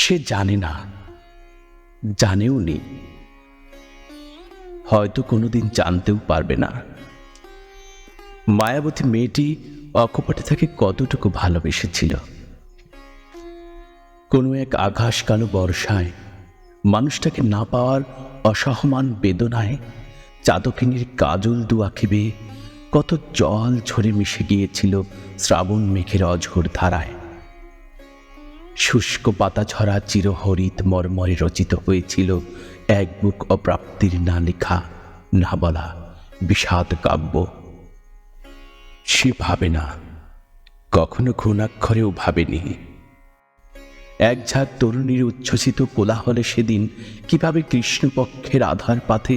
সে জানে না, জানেও নি, হয়তো কোনোদিন জানতেও পারবে না। মায়াবতী মেয়েটি অকপটে তাকে কতটুকু ভালোবেসেছিল। কোনো এক আকাশ কালো বর্ষায় মানুষটাকে না পাওয়ার অসহমান বেদনায় চাতকিনীর কাজল দু আঁখি বেয়ে কত জল ঝরে মিশে গিয়েছিল শ্রাবণ মেঘের অঝোর ধারায়। শুষ্ক পাতা ঝরা চিরহরিত মর্মরে রচিত হয়েছিল এক বুক অপ্রাপ্তির না লেখা না বলা বিষাদ কাব্য। সে ভাবে না, কখনো ঘুণাক্ষরেও ভাবেনি। এক ঝাঁক তরুণীর উচ্ছ্বসিত কোলাহলে সেদিন কিভাবে কৃষ্ণপক্ষের আধার পাথে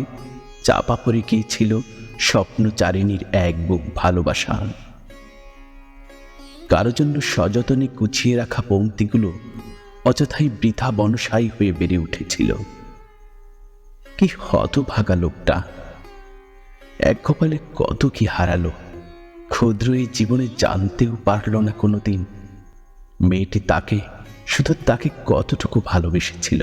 চাপা পড়ে গিয়েছিল স্বপ্নচারিণীর এক বুক ভালোবাসা। কারো জন্য সযতনে গুছিয়ে রাখা পংক্তিগুলো অযথাই বৃথা বনসাই হয়ে বেড়ে উঠেছিল। কি হতভাগা লোকটা! এক কপালে কত কি হারালো, ক্ষুদ্র এই জীবনে জানতেও পারল না কোনোদিন। মেয়েটি তাকে, শুধু তাকে কতটুকু ভালোবেসেছিল,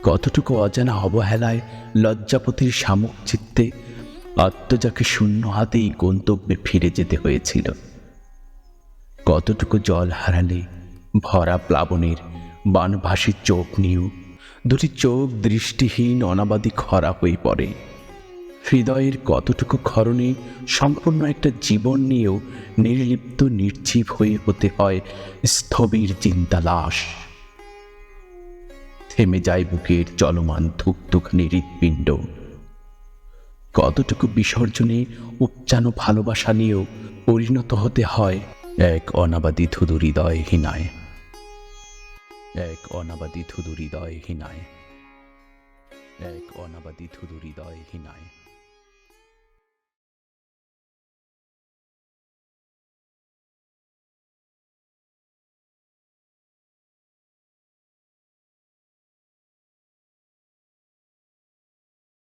কতটুকু অজানা অবহেলায় লজ্জাপতির শামুক চিত্তে আত্মজাকে শূন্য হাতেই গন্তব্যে ফিরে যেতে হয়েছিল। কতটুকু জল হারালে ভরা প্লাবনের বানভাসী চোখ নিয়েও দুটি চোখ দৃষ্টিহীন অনাবাদী খরা হয়ে পড়ে। হৃদয়ের কতটুকু ক্ষরণে সম্পূর্ণ একটা জীবন নিয়েও নির্লিপ্ত নির্জীব হয়ে হতে হয় স্থবির চিন্তা লাশ। থেমে যায় বুকের চলমান ধুকধুকানি হৃৎপিণ্ড। কতটুকু বিসর্জনে উপচানো ভালোবাসা নিয়েও পরিণত হতে হয় এক অনাবাদী ধুধু হৃদয় হীনায়, এক অনাবাদী ধুধু হৃদয় হীনায়, এক অনাবাদী ধুধু হৃদয় হীনায়।